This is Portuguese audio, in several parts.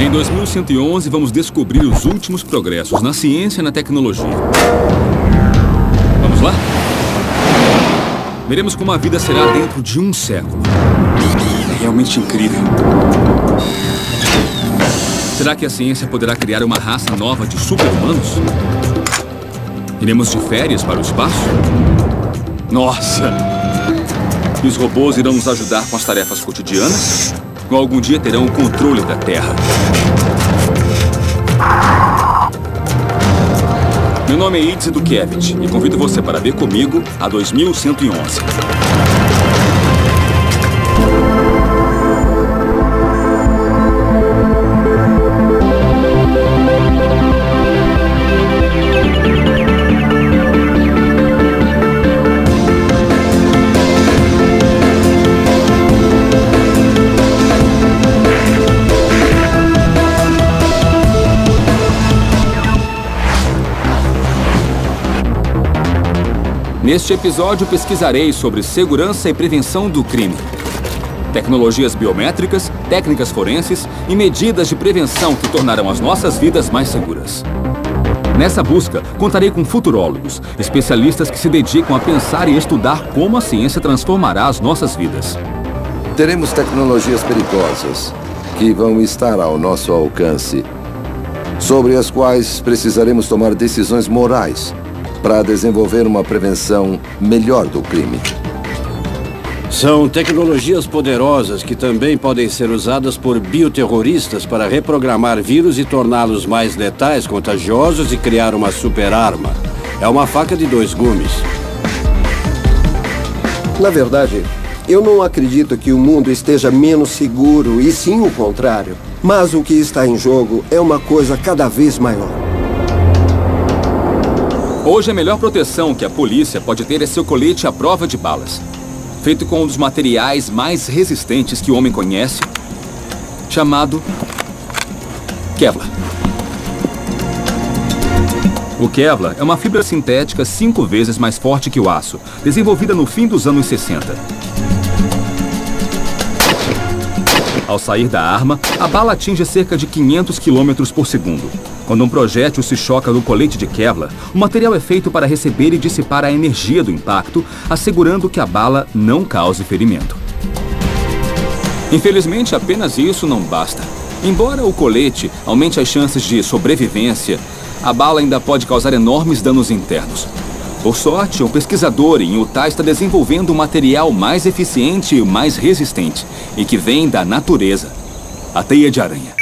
Em 2111, vamos descobrir os últimos progressos na ciência e na tecnologia. Vamos lá? Veremos como a vida será dentro de um século. É realmente incrível. Será que a ciência poderá criar uma raça nova de super-humanos? Iremos de férias para o espaço? Nossa! E os robôs irão nos ajudar com as tarefas cotidianas? Ou algum dia terão o controle da Terra? Meu nome é Idze Dukiewicz e convido você para ver comigo a 2111. Neste episódio, pesquisarei sobre segurança e prevenção do crime, tecnologias biométricas, técnicas forenses e medidas de prevenção que tornarão as nossas vidas mais seguras. Nessa busca, contarei com futurólogos, especialistas que se dedicam a pensar e estudar como a ciência transformará as nossas vidas. Teremos tecnologias perigosas que vão estar ao nosso alcance, sobre as quais precisaremos tomar decisões morais para desenvolver uma prevenção melhor do crime. São tecnologias poderosas que também podem ser usadas por bioterroristas para reprogramar vírus e torná-los mais letais, contagiosos e criar uma super-arma. É uma faca de dois gumes. Na verdade, eu não acredito que o mundo esteja menos seguro, e sim o contrário. Mas o que está em jogo é uma coisa cada vez maior. Hoje, a melhor proteção que a polícia pode ter é seu colete à prova de balas. Feito com um dos materiais mais resistentes que o homem conhece, chamado Kevlar. O Kevlar é uma fibra sintética 5 vezes mais forte que o aço, desenvolvida no fim dos anos 60. Ao sair da arma, a bala atinge cerca de 500 km por segundo. Quando um projétil se choca no colete de Kevlar, o material é feito para receber e dissipar a energia do impacto, assegurando que a bala não cause ferimento. Infelizmente, apenas isso não basta. Embora o colete aumente as chances de sobrevivência, a bala ainda pode causar enormes danos internos. Por sorte, um pesquisador em Utah está desenvolvendo um material mais eficiente e mais resistente, e que vem da natureza: a teia de aranha.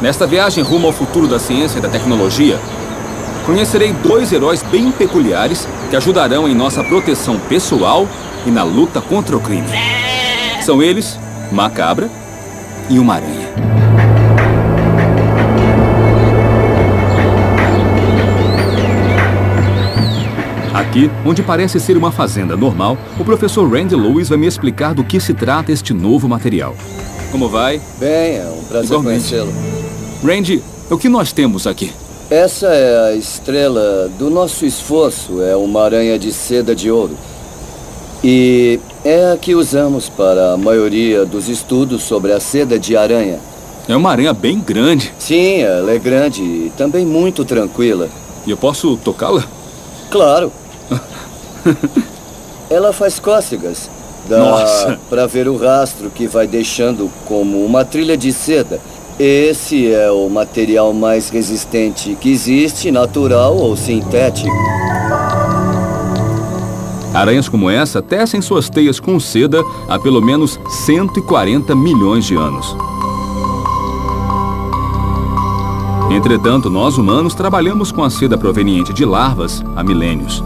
Nesta viagem rumo ao futuro da ciência e da tecnologia, conhecerei 2 heróis bem peculiares que ajudarão em nossa proteção pessoal e na luta contra o crime. São eles, uma cabra e uma aranha. Aqui, onde parece ser uma fazenda normal, o professor Randy Lewis vai me explicar do que se trata este novo material. Como vai? Bem, é um prazer conhecê-lo. Randy, o que nós temos aqui? Essa é a estrela do nosso esforço, é uma aranha de seda de ouro. E é a que usamos para a maioria dos estudos sobre a seda de aranha. É uma aranha bem grande. Sim, ela é grande e também muito tranquila. E eu posso tocá-la? Claro. Ela faz cócegas. Dá para ver o rastro que vai deixando como uma trilha de seda. Esse é o material mais resistente que existe, natural ou sintético. Aranhas como essa tecem suas teias com seda há pelo menos 140 milhões de anos. Entretanto, nós humanos trabalhamos com a seda proveniente de larvas há milênios.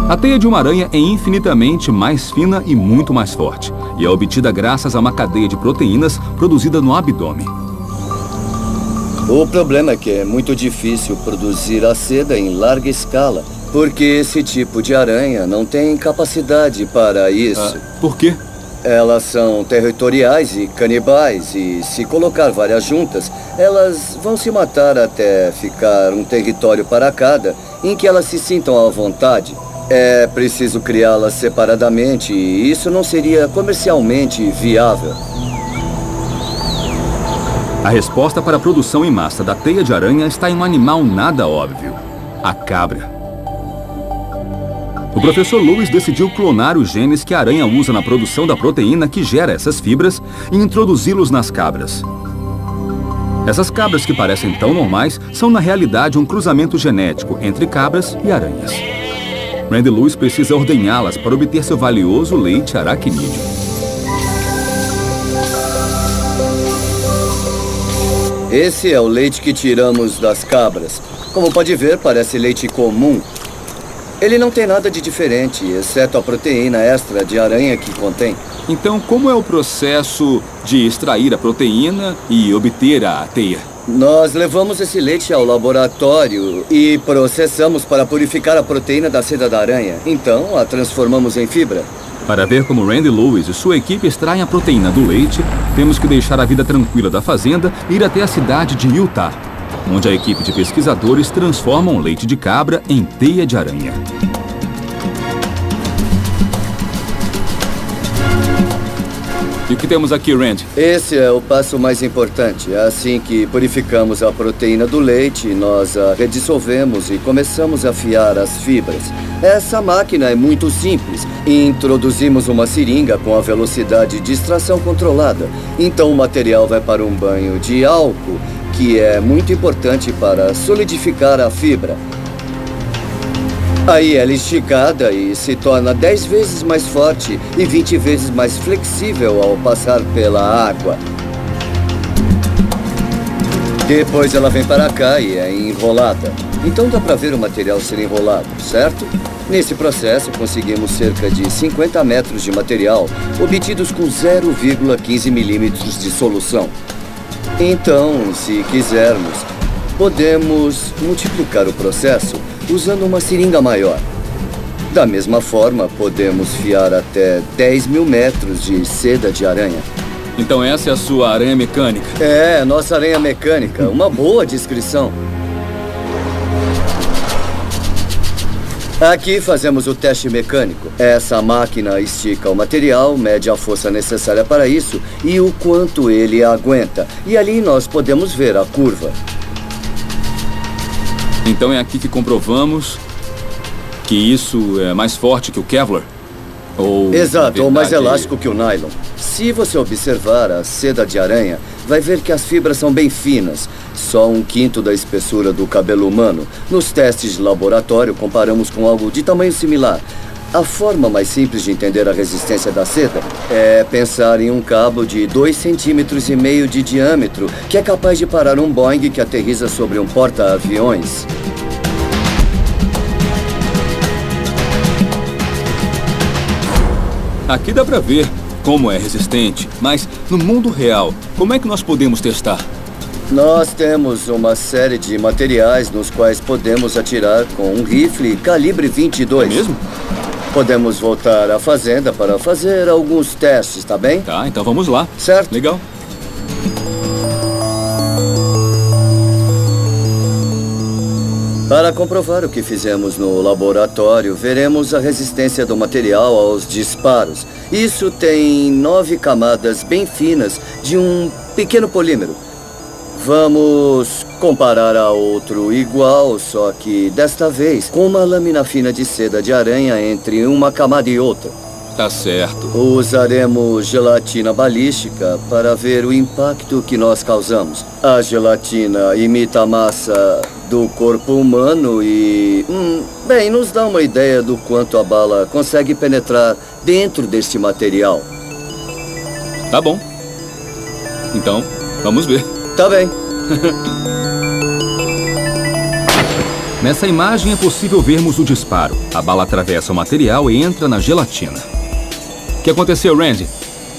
A teia de uma aranha é infinitamente mais fina e muito mais forte, e é obtida graças a uma cadeia de proteínas produzida no abdômen. O problema é que é muito difícil produzir a seda em larga escala, porque esse tipo de aranha não tem capacidade para isso. Por quê? Elas são territoriais e canibais, e se colocar várias juntas, elas vão se matar até ficar um território para cada, em que elas se sintam à vontade. É preciso criá-las separadamente e isso não seria comercialmente viável. A resposta para a produção em massa da teia de aranha está em um animal nada óbvio: a cabra. O professor Lewis decidiu clonar os genes que a aranha usa na produção da proteína que gera essas fibras e introduzi-los nas cabras. Essas cabras que parecem tão normais são na realidade um cruzamento genético entre cabras e aranhas. Randy Lewis precisa ordenhá-las para obter seu valioso leite aracnídeo. Esse é o leite que tiramos das cabras. Como pode ver, parece leite comum. Ele não tem nada de diferente, exceto a proteína extra de aranha que contém. Então, como é o processo de extrair a proteína e obter a teia? Nós levamos esse leite ao laboratório e processamos para purificar a proteína da seda da aranha. Então, a transformamos em fibra. Para ver como Randy Lewis e sua equipe extraem a proteína do leite, temos que deixar a vida tranquila da fazenda e ir até a cidade de Utah, onde a equipe de pesquisadores transforma o leite de cabra em teia de aranha. E o que temos aqui, Randy? Esse é o passo mais importante. Assim que purificamos a proteína do leite, nós a redissolvemos e começamos a afiar as fibras. Essa máquina é muito simples. Introduzimos uma seringa com a velocidade de extração controlada. Então o material vai para um banho de álcool, que é muito importante para solidificar a fibra. Aí ela é esticada e se torna 10 vezes mais forte e 20 vezes mais flexível ao passar pela água. Depois ela vem para cá e é enrolada. Então dá para ver o material ser enrolado, certo? Nesse processo conseguimos cerca de 50 metros de material obtidos com 0,15 milímetros de solução. Então, se quisermos, podemos multiplicar o processo usando uma seringa maior. Da mesma forma, podemos fiar até 10.000 metros de seda de aranha. Então essa é a sua aranha mecânica? É, nossa aranha mecânica. Uma boa descrição. Aqui fazemos o teste mecânico. Essa máquina estica o material, mede a força necessária para isso e o quanto ele aguenta. E ali nós podemos ver a curva. Então é aqui que comprovamos que isso é mais forte que o Kevlar? Exato, ou mais elástico que o nylon. Se você observar a seda de aranha, vai ver que as fibras são bem finas, só 1/5 da espessura do cabelo humano. Nos testes de laboratório, comparamos com algo de tamanho similar. A forma mais simples de entender a resistência da seda é pensar em um cabo de 2,5 cm de diâmetro, que é capaz de parar um Boeing que aterriza sobre um porta-aviões. Aqui dá pra ver como é resistente, mas no mundo real, como é que nós podemos testar? Nós temos uma série de materiais nos quais podemos atirar com um rifle calibre 22. É mesmo? Podemos voltar à fazenda para fazer alguns testes, tá bem? Tá, então vamos lá. Certo. Legal. Para comprovar o que fizemos no laboratório, veremos a resistência do material aos disparos. Isso tem 9 camadas bem finas de um pequeno polímero. Vamos comparar a outro igual, só que desta vez com uma lâmina fina de seda de aranha entre uma camada e outra. Tá certo. Usaremos gelatina balística para ver o impacto que nós causamos. A gelatina imita a massa do corpo humano e, bem, nos dá uma ideia do quanto a bala consegue penetrar dentro deste material. Tá bom. Então, vamos ver. Tá bem. Nessa imagem é possível vermos o disparo. A bala atravessa o material e entra na gelatina. O que aconteceu, Randy?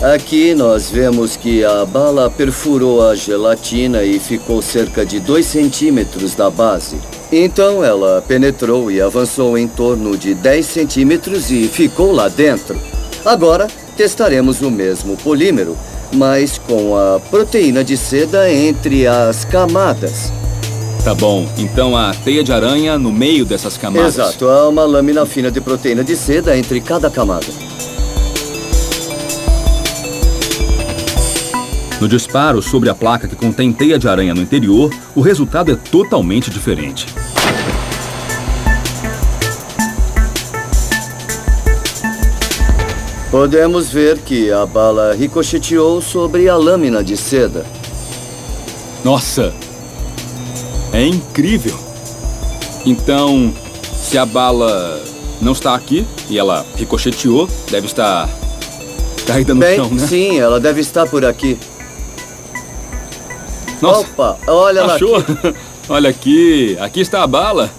Aqui nós vemos que a bala perfurou a gelatina e ficou cerca de 2 centímetros da base. Então ela penetrou e avançou em torno de 10 centímetros e ficou lá dentro. Agora testaremos o mesmo polímero, mas com a proteína de seda entre as camadas. Tá bom, então a teia de aranha no meio dessas camadas. Exato, há uma lâmina fina de proteína de seda entre cada camada. No disparo sobre a placa que contém teia de aranha no interior, o resultado é totalmente diferente. Podemos ver que a bala ricocheteou sobre a lâmina de seda. Nossa! É incrível! Então, se a bala não está aqui e ela ricocheteou, deve estar caída no chão, né? Sim, ela deve estar por aqui. Nossa! Opa, olha lá. Achou? Olha aqui! Aqui está a bala!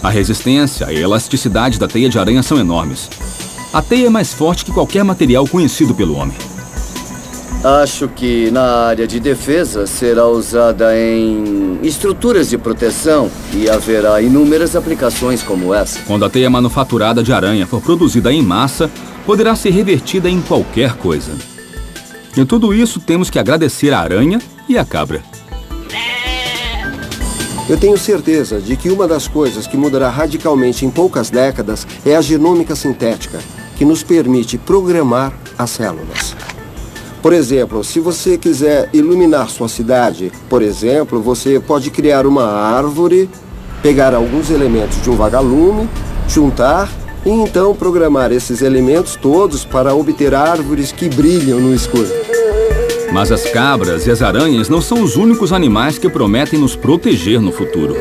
A resistência e a elasticidade da teia de aranha são enormes. A teia é mais forte que qualquer material conhecido pelo homem. Acho que na área de defesa será usada em estruturas de proteção e haverá inúmeras aplicações como essa. Quando a teia manufaturada de aranha for produzida em massa, poderá ser revertida em qualquer coisa. Em tudo isso, temos que agradecer a aranha e a cabra. Eu tenho certeza de que uma das coisas que mudará radicalmente em poucas décadas é a genômica sintética, que nos permite programar as células. Por exemplo, se você quiser iluminar sua cidade, por exemplo, você pode criar uma árvore, pegar alguns elementos de um vagalume, juntar e então programar esses elementos todos para obter árvores que brilham no escuro. Mas as cabras e as aranhas não são os únicos animais que prometem nos proteger no futuro.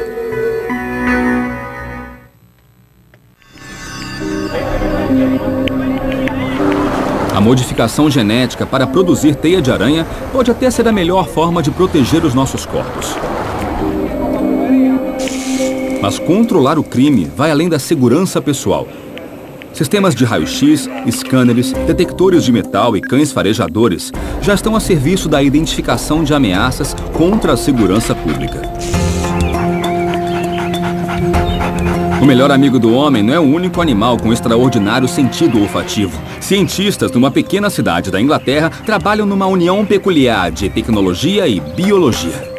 A modificação genética para produzir teia de aranha pode até ser a melhor forma de proteger os nossos corpos. Mas controlar o crime vai além da segurança pessoal. Sistemas de raio-x, scanners, detectores de metal e cães farejadores já estão a serviço da identificação de ameaças contra a segurança pública. O melhor amigo do homem não é o único animal com extraordinário sentido olfativo. Cientistas numa pequena cidade da Inglaterra trabalham numa união peculiar de tecnologia e biologia.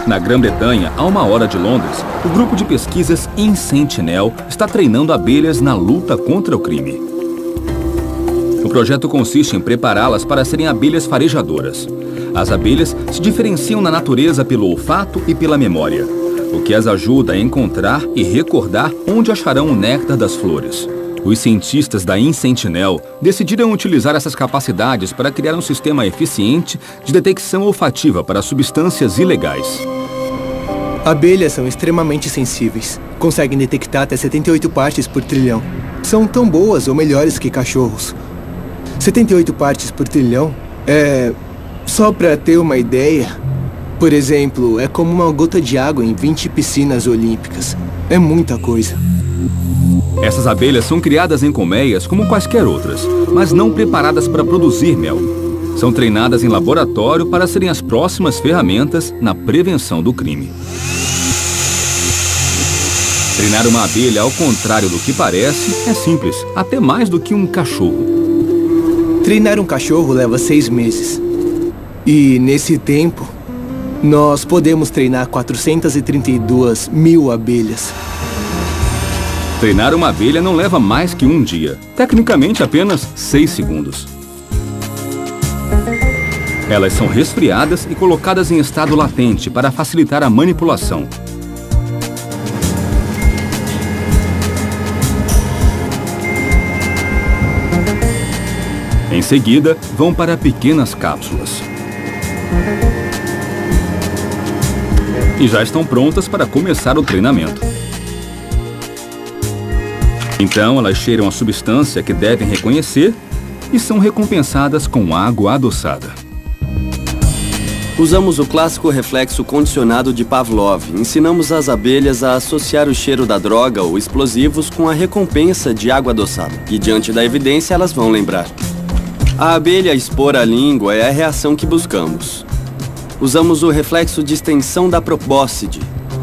Na Grã-Bretanha, a 1 hora de Londres, o grupo de pesquisas InSentinel está treinando abelhas na luta contra o crime. O projeto consiste em prepará-las para serem abelhas farejadoras. As abelhas se diferenciam na natureza pelo olfato e pela memória, o que as ajuda a encontrar e recordar onde acharão o néctar das flores. Os cientistas da InSentinel decidiram utilizar essas capacidades para criar um sistema eficiente de detecção olfativa para substâncias ilegais. Abelhas são extremamente sensíveis. Conseguem detectar até 78 partes por trilhão. São tão boas ou melhores que cachorros. 78 partes por trilhão é... Só para ter uma ideia, por exemplo, é como uma gota de água em 20 piscinas olímpicas. É muita coisa. Essas abelhas são criadas em colmeias como quaisquer outras, mas não preparadas para produzir mel. São treinadas em laboratório para serem as próximas ferramentas na prevenção do crime. Treinar uma abelha, ao contrário do que parece, é simples, até mais do que um cachorro. Treinar um cachorro leva 6 meses. E, nesse tempo, nós podemos treinar 432 mil abelhas. Treinar uma abelha não leva mais que um dia. Tecnicamente, apenas 6 segundos. Elas são resfriadas e colocadas em estado latente para facilitar a manipulação. Em seguida, vão para pequenas cápsulas. E já estão prontas para começar o treinamento. Então, elas cheiram a substância que devem reconhecer e são recompensadas com água adoçada. Usamos o clássico reflexo condicionado de Pavlov. Ensinamos as abelhas a associar o cheiro da droga ou explosivos com a recompensa de água adoçada. E diante da evidência, elas vão lembrar. A abelha expor a língua é a reação que buscamos. Usamos o reflexo de extensão da probóscide.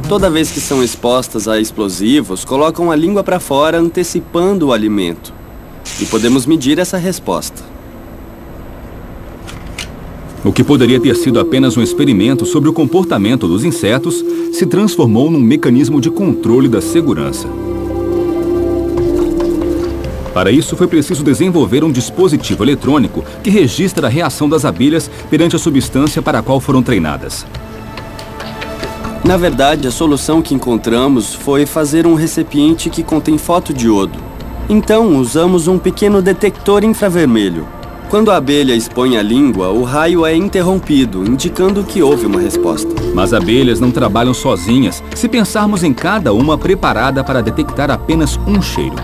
Toda vez que são expostas a explosivos, colocam a língua para fora, antecipando o alimento. e podemos medir essa resposta. O que poderia ter sido apenas um experimento sobre o comportamento dos insetos se transformou num mecanismo de controle da segurança. Para isso, foi preciso desenvolver um dispositivo eletrônico que registra a reação das abelhas perante a substância para a qual foram treinadas. Na verdade, a solução que encontramos foi fazer um recipiente que contém fotodiodo. Então, usamos um pequeno detector infravermelho. Quando a abelha expõe a língua, o raio é interrompido, indicando que houve uma resposta. Mas abelhas não trabalham sozinhas se pensarmos em cada uma preparada para detectar apenas um cheiro.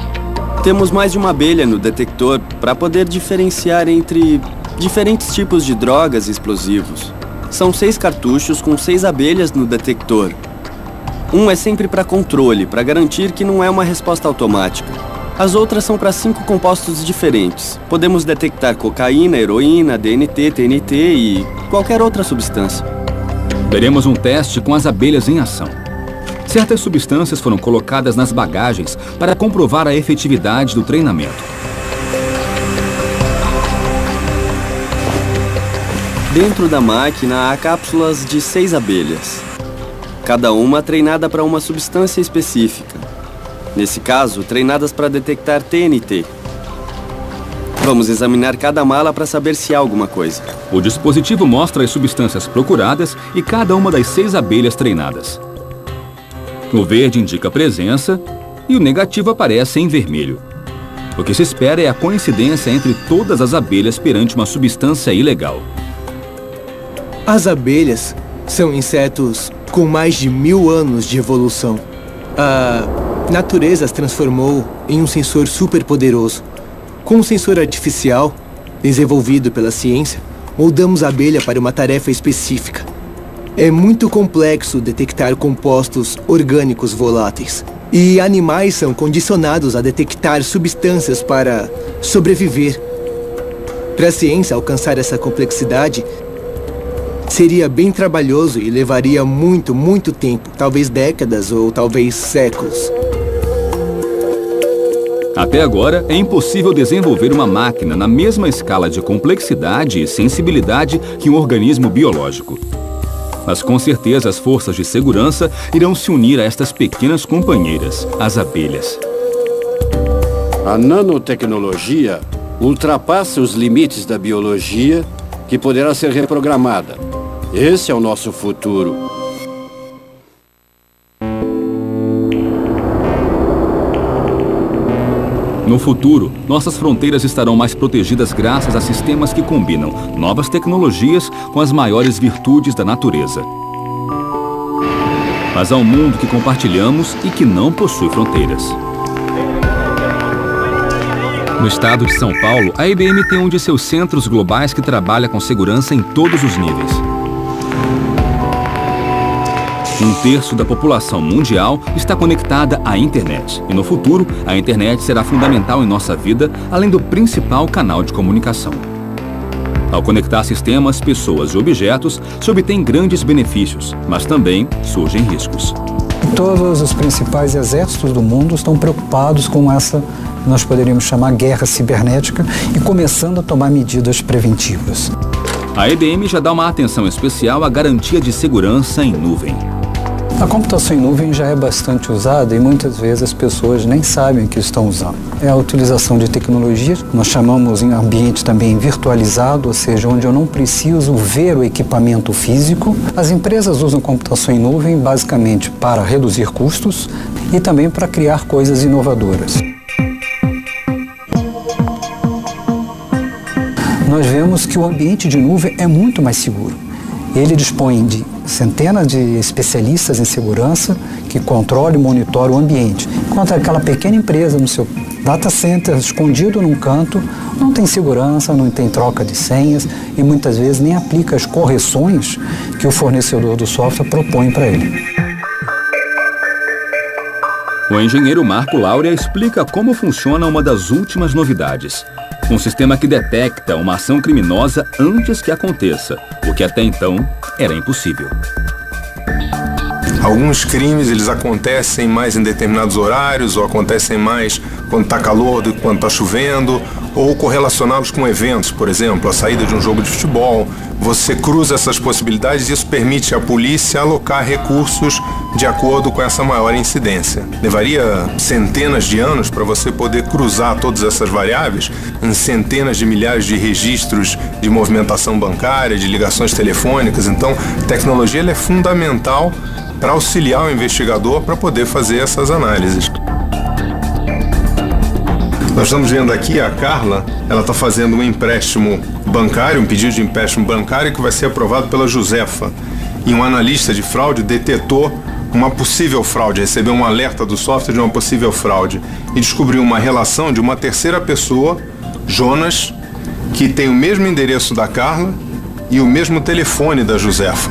Temos mais de uma abelha no detector para poder diferenciar entre diferentes tipos de drogas e explosivos. São 6 cartuchos com 6 abelhas no detector. Um é sempre para controle, para garantir que não é uma resposta automática. As outras são para 5 compostos diferentes. Podemos detectar cocaína, heroína, DNT, TNT e qualquer outra substância. Veremos um teste com as abelhas em ação. Certas substâncias foram colocadas nas bagagens para comprovar a efetividade do treinamento. Dentro da máquina há cápsulas de 6 abelhas. Cada uma treinada para uma substância específica. Nesse caso, treinadas para detectar TNT. Vamos examinar cada mala para saber se há alguma coisa. O dispositivo mostra as substâncias procuradas e cada uma das 6 abelhas treinadas. O verde indica presença e o negativo aparece em vermelho. O que se espera é a coincidência entre todas as abelhas perante uma substância ilegal. As abelhas são insetos com mais de 1000 anos de evolução. A natureza as transformou em um sensor superpoderoso. Com um sensor artificial, desenvolvido pela ciência, moldamos a abelha para uma tarefa específica. É muito complexo detectar compostos orgânicos voláteis. E animais são condicionados a detectar substâncias para sobreviver. Para a ciência alcançar essa complexidade, seria bem trabalhoso e levaria muito tempo, talvez décadas ou talvez séculos. Até agora, é impossível desenvolver uma máquina na mesma escala de complexidade e sensibilidade que um organismo biológico. Mas com certeza as forças de segurança irão se unir a estas pequenas companheiras, as abelhas. A nanotecnologia ultrapassa os limites da biologia, que poderá ser reprogramada. Esse é o nosso futuro. No futuro, nossas fronteiras estarão mais protegidas graças a sistemas que combinam novas tecnologias com as maiores virtudes da natureza. Mas há um mundo que compartilhamos e que não possui fronteiras. No estado de São Paulo, a IBM tem um de seus centros globais que trabalha com segurança em todos os níveis. 1/3 da população mundial está conectada à internet. E no futuro, a internet será fundamental em nossa vida, além do principal canal de comunicação. Ao conectar sistemas, pessoas e objetos, se obtém grandes benefícios, mas também surgem riscos. Todos os principais exércitos do mundo estão preocupados com essa, nós poderíamos chamar, guerra cibernética e começando a tomar medidas preventivas. A IBM já dá uma atenção especial à garantia de segurança em nuvem. A computação em nuvem já é bastante usada e muitas vezes as pessoas nem sabem que estão usando. É a utilização de tecnologias, nós chamamos em ambiente também virtualizado, ou seja, onde eu não preciso ver o equipamento físico. As empresas usam computação em nuvem basicamente para reduzir custos e também para criar coisas inovadoras. Nós vemos que o ambiente de nuvem é muito mais seguro. Ele dispõe de centenas de especialistas em segurança que controlam e monitoram o ambiente. Enquanto aquela pequena empresa no seu data center, escondido num canto, não tem segurança, não tem troca de senhas e muitas vezes nem aplica as correções que o fornecedor do software propõe para ele. O engenheiro Marco Laurea explica como funciona uma das últimas novidades. Um sistema que detecta uma ação criminosa antes que aconteça, o que até então era impossível. Alguns crimes eles acontecem mais em determinados horários ou acontecem mais quando está calor do que quando está chovendo, ou correlacioná-los com eventos, por exemplo, a saída de um jogo de futebol. Você cruza essas possibilidades e isso permite à polícia alocar recursos de acordo com essa maior incidência. Levaria centenas de anos para você poder cruzar todas essas variáveis em centenas de milhares de registros de movimentação bancária, de ligações telefônicas. Então, a tecnologia ela é fundamental para auxiliar o investigador para poder fazer essas análises. Nós estamos vendo aqui a Carla, ela está fazendo um empréstimo bancário, um pedido de empréstimo bancário que vai ser aprovado pela Josefa. E um analista de fraude detetou uma possível fraude, recebeu um alerta do software de uma possível fraude e descobriu uma relação de uma terceira pessoa, Jonas, que tem o mesmo endereço da Carla e o mesmo telefone da Josefa.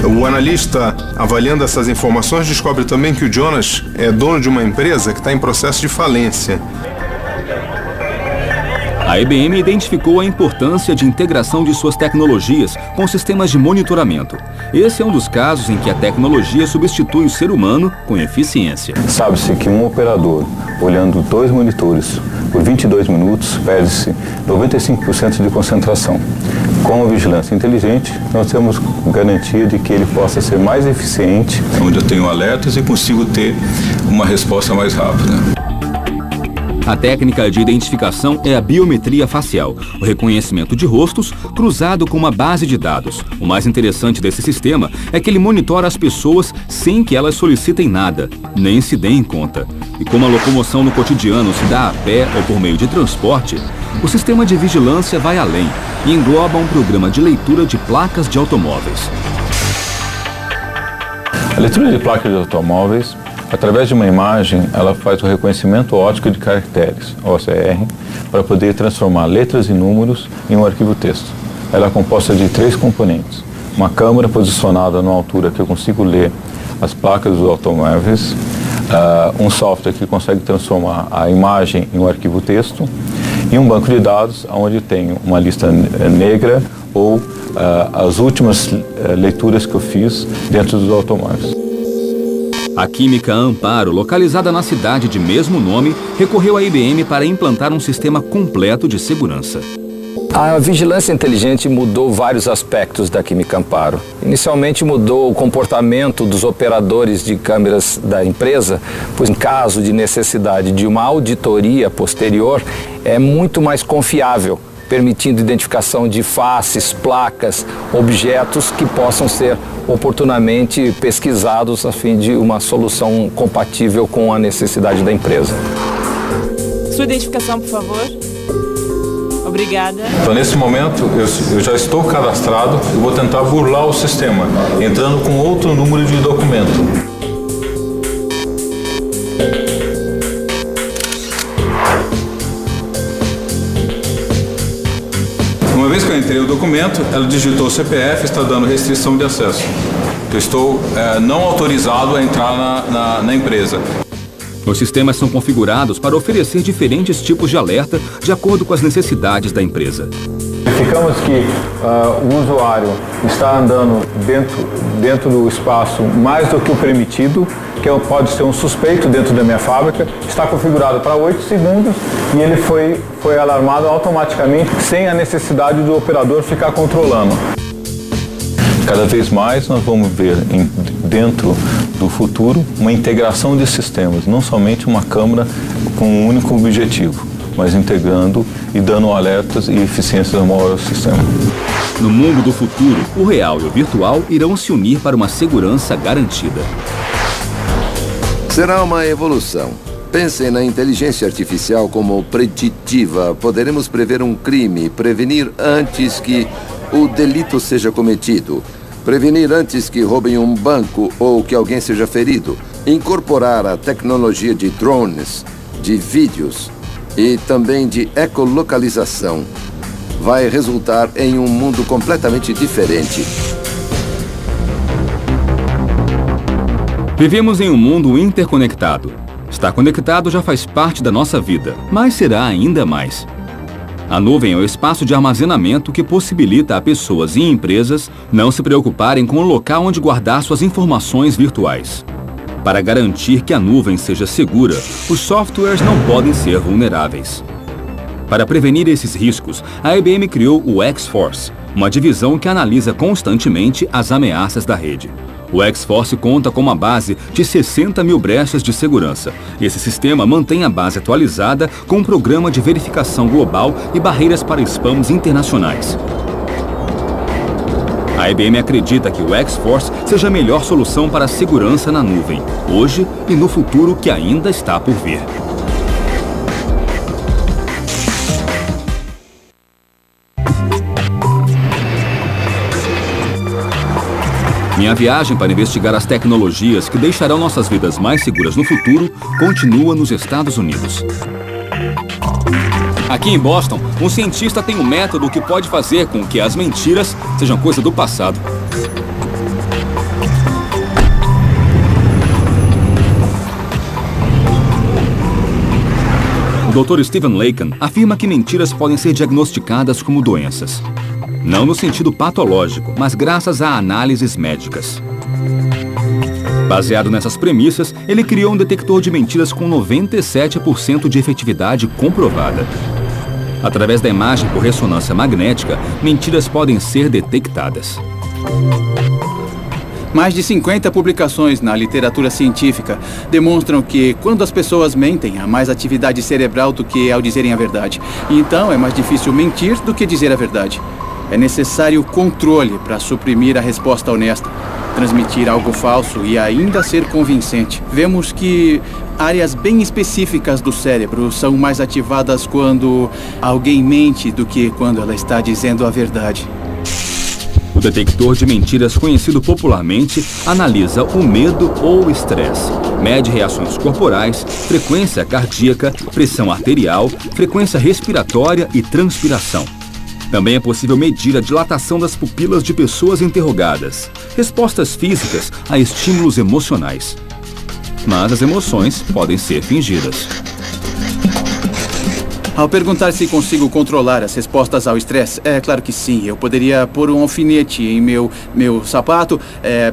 O analista, avaliando essas informações, descobre também que o Jonas é dono de uma empresa que está em processo de falência. A IBM identificou a importância de integração de suas tecnologias com sistemas de monitoramento. Esse é um dos casos em que a tecnologia substitui o ser humano com eficiência. Sabe-se que um operador, olhando 2 monitores por 22 minutos, perde-se 95% de concentração. Com a vigilância inteligente, nós temos garantia de que ele possa ser mais eficiente. Onde eu tenho alertas e consigo ter uma resposta mais rápida. A técnica de identificação é a biometria facial, o reconhecimento de rostos cruzado com uma base de dados. O mais interessante desse sistema é que ele monitora as pessoas sem que elas solicitem nada, nem se deem conta. E como a locomoção no cotidiano se dá a pé ou por meio de transporte, o sistema de vigilância vai além e engloba um programa de leitura de placas de automóveis. A leitura de placas de automóveis, através de uma imagem, ela faz o reconhecimento óptico de caracteres, OCR, para poder transformar letras e números em um arquivo texto. Ela é composta de 3 componentes. Uma câmera posicionada numa altura que eu consigo ler as placas dos automóveis, um software que consegue transformar a imagem em um arquivo texto e um banco de dados onde tem uma lista negra ou as últimas leituras que eu fiz dentro dos automóveis. A Química Amparo, localizada na cidade de mesmo nome, recorreu à IBM para implantar um sistema completo de segurança. A vigilância inteligente mudou vários aspectos da Química Amparo. Inicialmente mudou o comportamento dos operadores de câmeras da empresa, pois em caso de necessidade de uma auditoria posterior, é muito mais confiável, permitindo identificação de faces, placas, objetos que possam ser oportunamente pesquisados a fim de uma solução compatível com a necessidade da empresa. Sua identificação, por favor. Obrigada. Então, nesse momento, eu já estou cadastrado e vou tentar burlar o sistema, entrando com outro número de documento. Uma vez que eu entrei o documento, ela digitou o CPF, está dando restrição de acesso. Eu estou não autorizado a entrar na empresa. Os sistemas são configurados para oferecer diferentes tipos de alerta de acordo com as necessidades da empresa. Verificamos que o usuário está andando dentro do espaço mais do que o permitido, que pode ser um suspeito dentro da minha fábrica, está configurado para 8 segundos e ele foi alarmado automaticamente sem a necessidade do operador ficar controlando. Cada vez mais nós vamos ver dentro do futuro uma integração de sistemas, não somente uma câmera com um único objetivo, mas integrando e dando alertas e eficiência maior ao sistema. No mundo do futuro, o real e o virtual irão se unir para uma segurança garantida. Será uma evolução. Pensem na inteligência artificial como preditiva. Poderemos prever um crime, prevenir antes que o delito seja cometido, prevenir antes que roubem um banco ou que alguém seja ferido, incorporar a tecnologia de drones, de vídeos e também de ecolocalização. Vai resultar em um mundo completamente diferente. Vivemos em um mundo interconectado. Estar conectado já faz parte da nossa vida, mas será ainda mais. A nuvem é o espaço de armazenamento que possibilita a pessoas e empresas não se preocuparem com o local onde guardar suas informações virtuais. Para garantir que a nuvem seja segura, os softwares não podem ser vulneráveis. Para prevenir esses riscos, a IBM criou o X-Force, uma divisão que analisa constantemente as ameaças da rede. O X-Force conta com uma base de 60 mil brechas de segurança. Esse sistema mantém a base atualizada com um programa de verificação global e barreiras para spams internacionais. A IBM acredita que o X-Force seja a melhor solução para a segurança na nuvem, hoje e no futuro que ainda está por vir. Minha viagem para investigar as tecnologias que deixarão nossas vidas mais seguras no futuro continua nos Estados Unidos. Aqui em Boston, um cientista tem um método que pode fazer com que as mentiras sejam coisa do passado. O Dr. Stephen Laken afirma que mentiras podem ser diagnosticadas como doenças. Não no sentido patológico, mas graças a análises médicas. Baseado nessas premissas, ele criou um detector de mentiras com 97% de efetividade comprovada. Através da imagem por ressonância magnética, mentiras podem ser detectadas. Mais de 50 publicações na literatura científica demonstram que quando as pessoas mentem, há mais atividade cerebral do que ao dizerem a verdade. Então, é mais difícil mentir do que dizer a verdade. É necessário controle para suprimir a resposta honesta, transmitir algo falso e ainda ser convincente. Vemos que áreas bem específicas do cérebro são mais ativadas quando alguém mente do que quando ela está dizendo a verdade. O detector de mentiras, conhecido popularmente, analisa o medo ou o estresse, mede reações corporais, frequência cardíaca, pressão arterial, frequência respiratória e transpiração. Também é possível medir a dilatação das pupilas de pessoas interrogadas, respostas físicas a estímulos emocionais. Mas as emoções podem ser fingidas. Ao perguntar se consigo controlar as respostas ao estresse, é claro que sim. Eu poderia pôr um alfinete em meu sapato,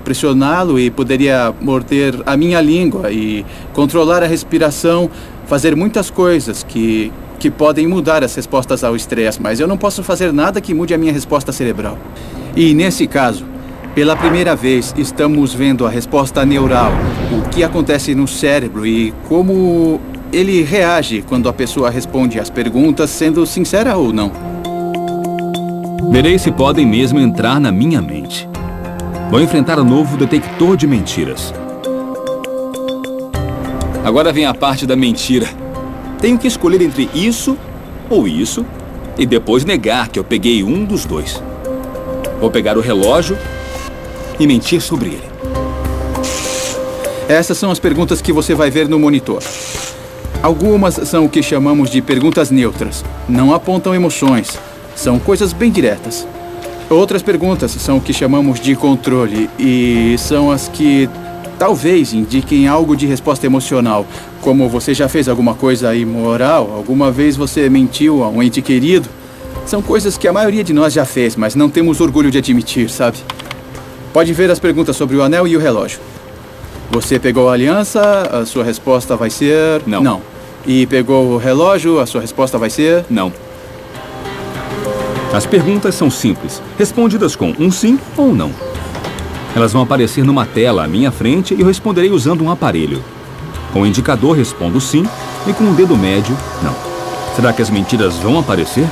pressioná-lo e poderia morder a minha língua e controlar a respiração, fazer muitas coisas que podem mudar as respostas ao estresse, mas eu não posso fazer nada que mude a minha resposta cerebral. E nesse caso, pela primeira vez, estamos vendo a resposta neural, o que acontece no cérebro e como ele reage quando a pessoa responde às perguntas, sendo sincera ou não. Verei se podem mesmo entrar na minha mente. Vou enfrentar o novo detector de mentiras. Agora vem a parte da mentira. Tenho que escolher entre isso ou isso e depois negar que eu peguei um dos dois. Vou pegar o relógio e mentir sobre ele. Essas são as perguntas que você vai ver no monitor. Algumas são o que chamamos de perguntas neutras. Não apontam emoções. São coisas bem diretas. Outras perguntas são o que chamamos de controle e são as que talvez indiquem algo de resposta emocional, como você já fez alguma coisa imoral, alguma vez você mentiu a um ente querido. São coisas que a maioria de nós já fez, mas não temos orgulho de admitir, sabe? Pode ver as perguntas sobre o anel e o relógio. Você pegou a aliança, a sua resposta vai ser... Não. Não. E pegou o relógio, a sua resposta vai ser... Não. As perguntas são simples, respondidas com um sim ou não. Elas vão aparecer numa tela à minha frente e eu responderei usando um aparelho. Com o indicador respondo sim e com o dedo médio, não. Será que as mentiras vão aparecer?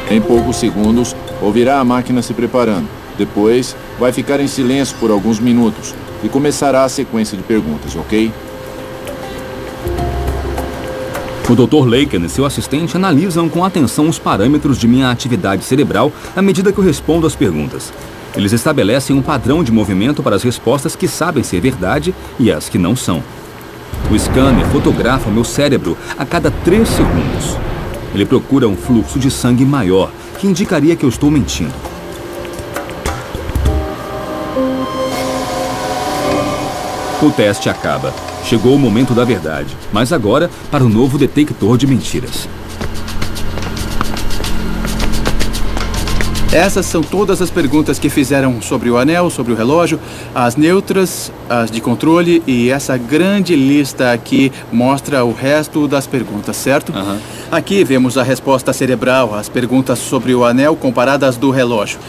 Em poucos segundos, ouvirá a máquina se preparando. Depois, vai ficar em silêncio por alguns minutos e começará a sequência de perguntas, ok? O Dr. Laken e seu assistente analisam com atenção os parâmetros de minha atividade cerebral à medida que eu respondo às perguntas. Eles estabelecem um padrão de movimento para as respostas que sabem ser verdade e as que não são. O scanner fotografa o meu cérebro a cada 3 segundos. Ele procura um fluxo de sangue maior, que indicaria que eu estou mentindo. O teste acaba. Chegou o momento da verdade, mas agora para o novo detector de mentiras. Essas são todas as perguntas que fizeram sobre o anel, sobre o relógio, as neutras, as de controle, e essa grande lista aqui mostra o resto das perguntas, certo? Aqui vemos a resposta cerebral, as perguntas sobre o anel comparadas do relógio.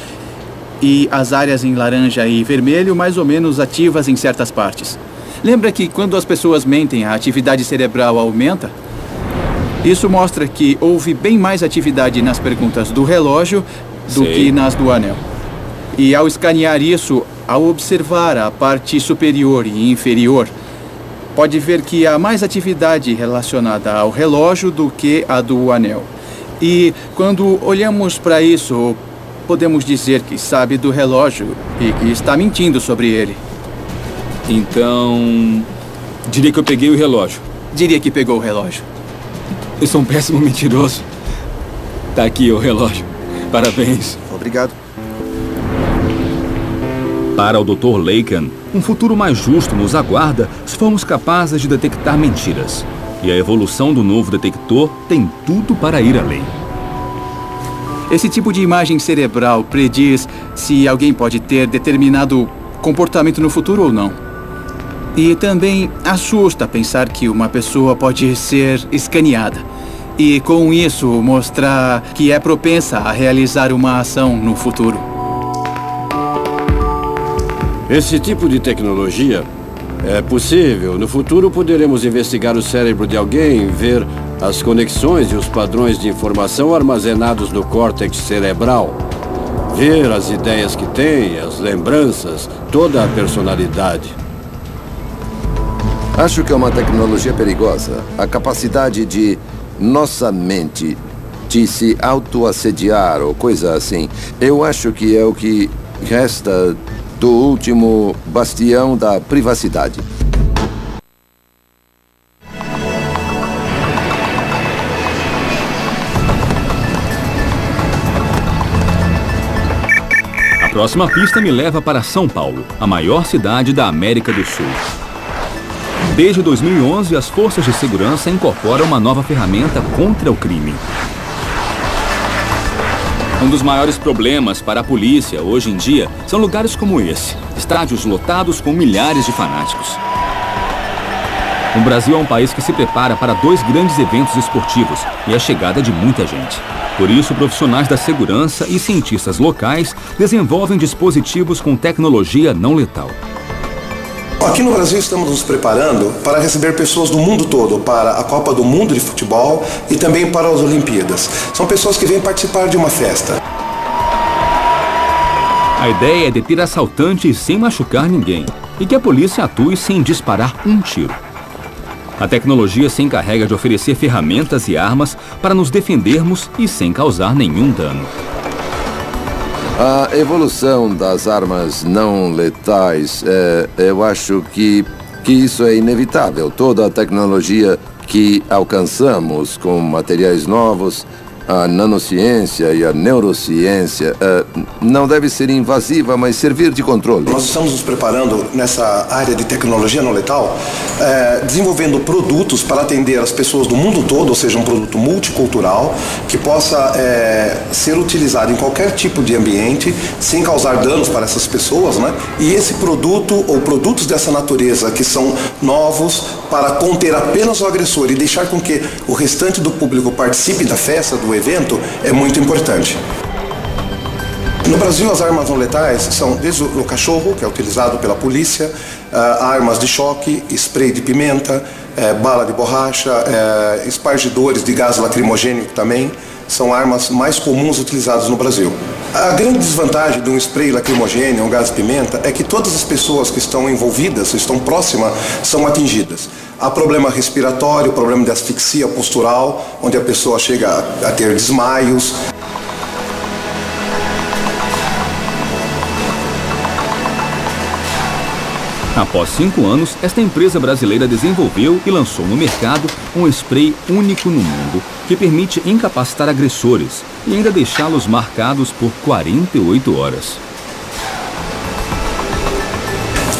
E as áreas em laranja e vermelho mais ou menos ativas em certas partes. Lembra que quando as pessoas mentem, a atividade cerebral aumenta? Isso mostra que houve bem mais atividade nas perguntas do relógio do que nas do anel. E ao escanear isso, ao observar a parte superior e inferior, pode ver que há mais atividade relacionada ao relógio do que a do anel. E quando olhamos para isso, podemos dizer que sabe do relógio e que está mentindo sobre ele. Então, diria que eu peguei o relógio. Diria que pegou o relógio. Eu sou um péssimo mentiroso. Tá aqui o relógio. Parabéns. Obrigado. Para o Dr. Lacan, um futuro mais justo nos aguarda se formos capazes de detectar mentiras. E a evolução do novo detector tem tudo para ir além. Esse tipo de imagem cerebral prediz se alguém pode ter determinado comportamento no futuro ou não. E também assusta pensar que uma pessoa pode ser escaneada. E com isso mostrar que é propensa a realizar uma ação no futuro. Esse tipo de tecnologia é possível. No futuro poderemos investigar o cérebro de alguém, ver as conexões e os padrões de informação armazenados no córtex cerebral, ver as ideias que tem, as lembranças, toda a personalidade. Acho que é uma tecnologia perigosa. A capacidade de nossa mente de se autoassediar ou coisa assim. Eu acho que é o que resta do último bastião da privacidade. A próxima pista me leva para São Paulo, a maior cidade da América do Sul. Desde 2011, as forças de segurança incorporam uma nova ferramenta contra o crime. Um dos maiores problemas para a polícia hoje em dia são lugares como esse, estádios lotados com milhares de fanáticos. O Brasil é um país que se prepara para 2 grandes eventos esportivos e a chegada de muita gente. Por isso, profissionais da segurança e cientistas locais desenvolvem dispositivos com tecnologia não letal. Aqui no Brasil estamos nos preparando para receber pessoas do mundo todo para a Copa do Mundo de Futebol e também para as Olimpíadas. São pessoas que vêm participar de uma festa. A ideia é deter assaltantes sem machucar ninguém e que a polícia atue sem disparar um tiro. A tecnologia se encarrega de oferecer ferramentas e armas para nos defendermos e sem causar nenhum dano. A evolução das armas não letais, eu acho que isso é inevitável. Toda a tecnologia que alcançamos com materiais novos, a nanociência e a neurociência, não deve ser invasiva, mas servir de controle. Nós estamos nos preparando nessa área de tecnologia não letal, desenvolvendo produtos para atender as pessoas do mundo todo, ou seja, um produto multicultural, que possa ser utilizado em qualquer tipo de ambiente, sem causar danos para essas pessoas, né? E esse produto, ou produtos dessa natureza, que são novos, para conter apenas o agressor e deixar com que o restante do público participe da festa, do evento, é muito importante. No Brasil, as armas não letais são desde o cachorro, que é utilizado pela polícia, armas de choque, spray de pimenta, bala de borracha, espargidores de gás lacrimogêneo também. São armas mais comuns utilizadas no Brasil. A grande desvantagem de um spray lacrimogêneo, um gás de pimenta, é que todas as pessoas que estão envolvidas, estão próximas, são atingidas. Há problema respiratório, problema de asfixia postural, onde a pessoa chega a ter desmaios. Após 5 anos, esta empresa brasileira desenvolveu e lançou no mercado um spray único no mundo que permite incapacitar agressores e ainda deixá-los marcados por 48 horas.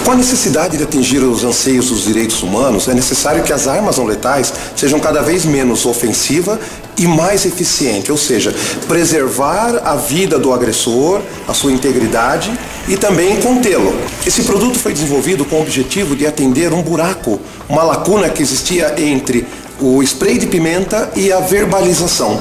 Com a necessidade de atingir os anseios dos direitos humanos, é necessário que as armas não letais sejam cada vez menos ofensivas e mais eficiente, ou seja, preservar a vida do agressor, a sua integridade e também contê-lo. Esse produto foi desenvolvido com o objetivo de atender um buraco, uma lacuna que existia entre o spray de pimenta e a verbalização.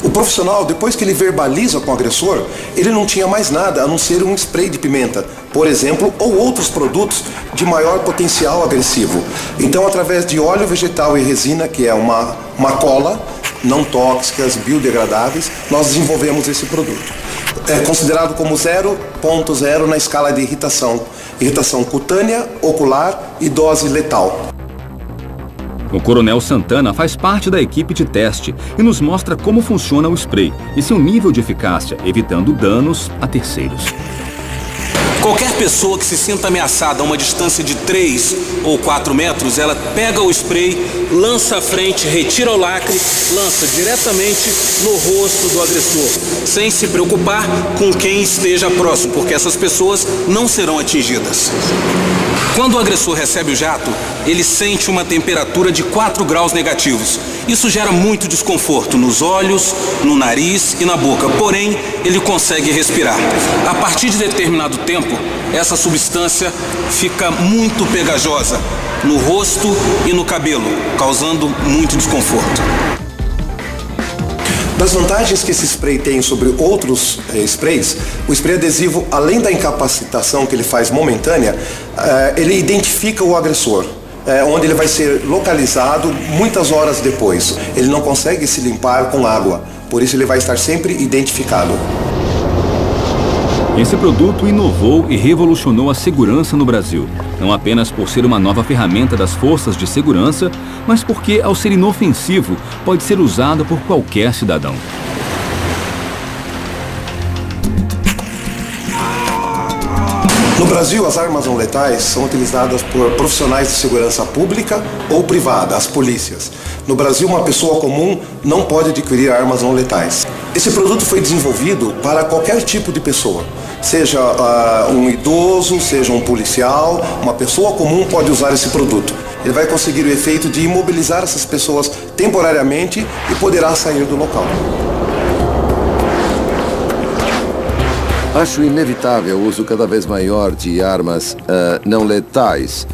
O profissional, depois que ele verbaliza com o agressor, ele não tinha mais nada a não ser um spray de pimenta, por exemplo, ou outros produtos de maior potencial agressivo. Então, através de óleo vegetal e resina, que é uma cola, não tóxicas, biodegradáveis, nós desenvolvemos esse produto. É considerado como 0.0 na escala de irritação cutânea, ocular e dose letal. O Coronel Santana faz parte da equipe de teste e nos mostra como funciona o spray e seu nível de eficácia, evitando danos a terceiros. Qualquer pessoa que se sinta ameaçada a uma distância de 3 ou 4 metros, ela pega o spray, lança à frente, retira o lacre, lança diretamente no rosto do agressor, sem se preocupar com quem esteja próximo, porque essas pessoas não serão atingidas. Quando o agressor recebe o jato, ele sente uma temperatura de 4 graus negativos. Isso gera muito desconforto nos olhos, no nariz e na boca, porém, ele consegue respirar. A partir de determinado tempo, essa substância fica muito pegajosa no rosto e no cabelo, causando muito desconforto. Das vantagens que esse spray tem sobre outros sprays, o spray adesivo, além da incapacitação que ele faz momentânea, ele identifica o agressor, onde ele vai ser localizado muitas horas depois. Ele não consegue se limpar com água, por isso ele vai estar sempre identificado. Esse produto inovou e revolucionou a segurança no Brasil, não apenas por ser uma nova ferramenta das forças de segurança, mas porque, ao ser inofensivo, pode ser usado por qualquer cidadão. No Brasil, as armas não letais são utilizadas por profissionais de segurança pública ou privada, as polícias. No Brasil, uma pessoa comum não pode adquirir armas não letais. Esse produto foi desenvolvido para qualquer tipo de pessoa. Seja um idoso, seja um policial, uma pessoa comum pode usar esse produto. Ele vai conseguir o efeito de imobilizar essas pessoas temporariamente e poderá sair do local. Acho inevitável o uso cada vez maior de armas não letais,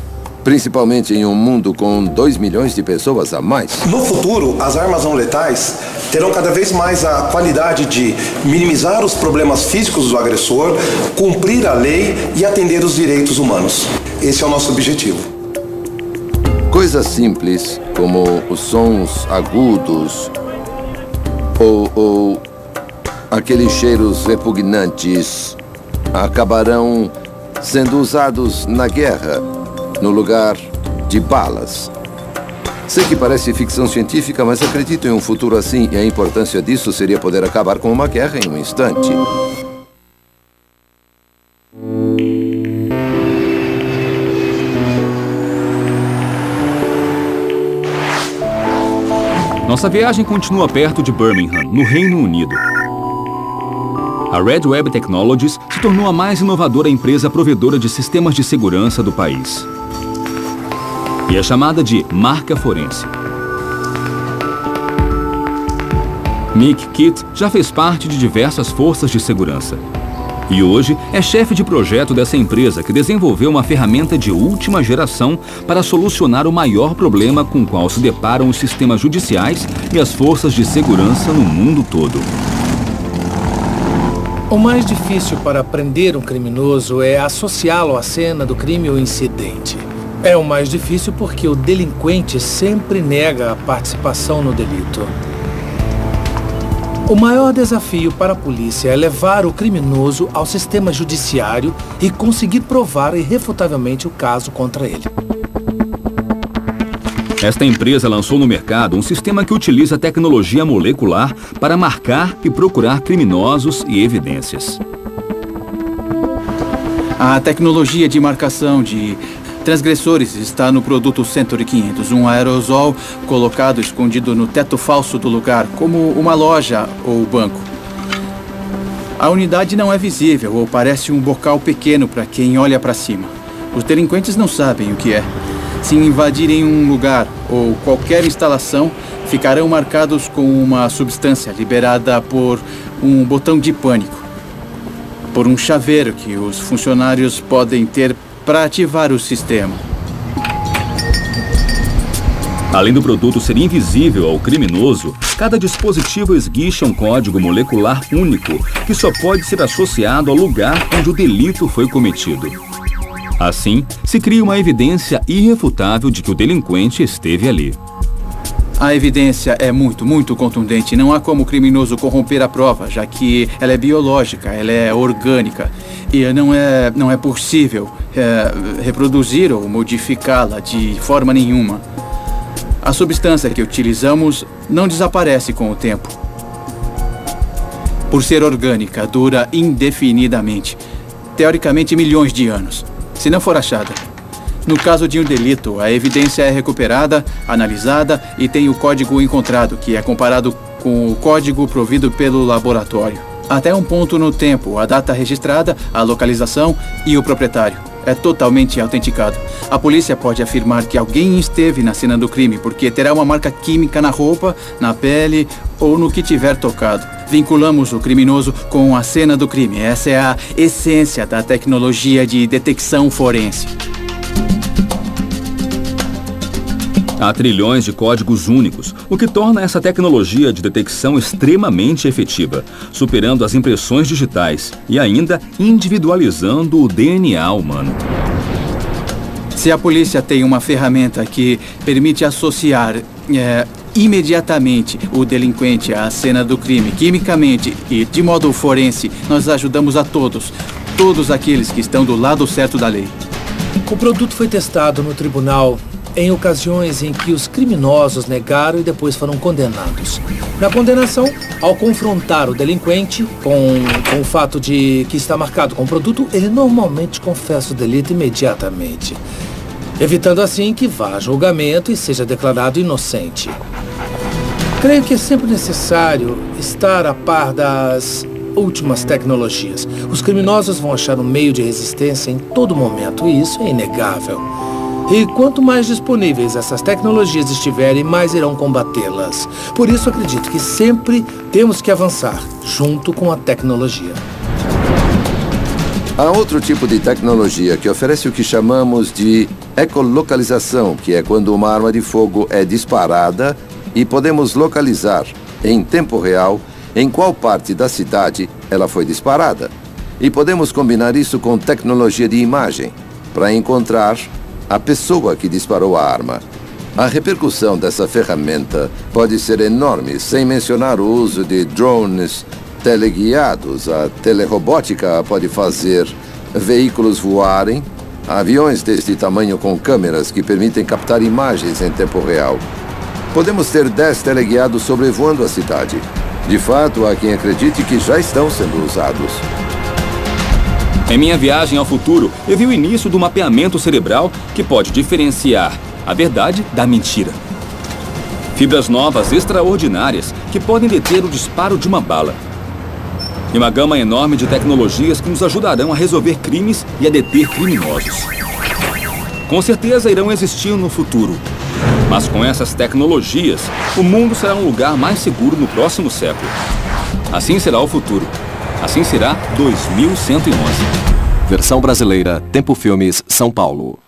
principalmente em um mundo com 2 milhões de pessoas a mais. No futuro, as armas não letais terão cada vez mais a qualidade de minimizar os problemas físicos do agressor, cumprir a lei e atender os direitos humanos. Esse é o nosso objetivo. Coisas simples, como os sons agudos ou aqueles cheiros repugnantes, acabarão sendo usados na guerra, no lugar de balas. Sei que parece ficção científica, mas acredito em um futuro assim, e a importância disso seria poder acabar com uma guerra em um instante. Nossa viagem continua perto de Birmingham, no Reino Unido. A Red Web Technologies se tornou a mais inovadora empresa provedora de sistemas de segurança do país. E é chamada de marca forense. Mick Kitt já fez parte de diversas forças de segurança. E hoje é chefe de projeto dessa empresa que desenvolveu uma ferramenta de última geração para solucionar o maior problema com o qual se deparam os sistemas judiciais e as forças de segurança no mundo todo. O mais difícil para prender um criminoso é associá-lo à cena do crime ou incidente. É o mais difícil porque o delinquente sempre nega a participação no delito. O maior desafio para a polícia é levar o criminoso ao sistema judiciário e conseguir provar irrefutavelmente o caso contra ele. Esta empresa lançou no mercado um sistema que utiliza tecnologia molecular para marcar e procurar criminosos e evidências. A tecnologia de marcação de transgressores está no produto Century 500, um aerosol colocado escondido no teto falso do lugar, como uma loja ou banco. A unidade não é visível ou parece um bocal pequeno para quem olha para cima. Os delinquentes não sabem o que é. Se invadirem um lugar ou qualquer instalação, ficarão marcados com uma substância liberada por um botão de pânico, por um chaveiro que os funcionários podem ter para ativar o sistema. Além do produto ser invisível ao criminoso, cada dispositivo esguicha um código molecular único que só pode ser associado ao lugar onde o delito foi cometido. Assim, se cria uma evidência irrefutável de que o delinquente esteve ali. A evidência é muito contundente. Não há como o criminoso corromper a prova, já que ela é biológica, ela é orgânica. E não é possível reproduzir ou modificá-la de forma nenhuma. A substância que utilizamos não desaparece com o tempo. Por ser orgânica, dura indefinidamente. Teoricamente, milhões de anos, se não for achada. No caso de um delito, a evidência é recuperada, analisada e tem o código encontrado, que é comparado com o código provido pelo laboratório. Até um ponto no tempo, a data registrada, a localização e o proprietário. É totalmente autenticado. A polícia pode afirmar que alguém esteve na cena do crime, porque terá uma marca química na roupa, na pele ou no que tiver tocado. Vinculamos o criminoso com a cena do crime. Essa é a essência da tecnologia de detecção forense. Há trilhões de códigos únicos, o que torna essa tecnologia de detecção extremamente efetiva, superando as impressões digitais e ainda individualizando o DNA humano. Se a polícia tem uma ferramenta que permite associar imediatamente o delinquente à cena do crime, quimicamente e de modo forense, nós ajudamos a todos aqueles que estão do lado certo da lei. O produto foi testado no tribunal em ocasiões em que os criminosos negaram e depois foram condenados. Na condenação, ao confrontar o delinquente com o fato de que está marcado com o produto, ele normalmente confessa o delito imediatamente, evitando assim que vá a julgamento e seja declarado inocente. Creio que é sempre necessário estar a par das últimas tecnologias. Os criminosos vão achar um meio de resistência em todo momento, e isso é inegável. E quanto mais disponíveis essas tecnologias estiverem, mais irão combatê-las. Por isso, acredito que sempre temos que avançar junto com a tecnologia. Há outro tipo de tecnologia que oferece o que chamamos de ecolocalização, que é quando uma arma de fogo é disparada e podemos localizar, em tempo real, em qual parte da cidade ela foi disparada. E podemos combinar isso com tecnologia de imagem, para encontrar a pessoa que disparou a arma. A repercussão dessa ferramenta pode ser enorme, sem mencionar o uso de drones teleguiados. A telerobótica pode fazer veículos voarem, aviões deste tamanho com câmeras que permitem captar imagens em tempo real. Podemos ter 10 teleguiados sobrevoando a cidade. De fato, há quem acredite que já estão sendo usados. Em minha viagem ao futuro, eu vi o início do mapeamento cerebral que pode diferenciar a verdade da mentira. Fibras novas extraordinárias que podem deter o disparo de uma bala. E uma gama enorme de tecnologias que nos ajudarão a resolver crimes e a deter criminosos. Com certeza irão existir no futuro. Mas com essas tecnologias, o mundo será um lugar mais seguro no próximo século. Assim será o futuro. Assim será 2111. Versão brasileira, Tempo Filmes, São Paulo.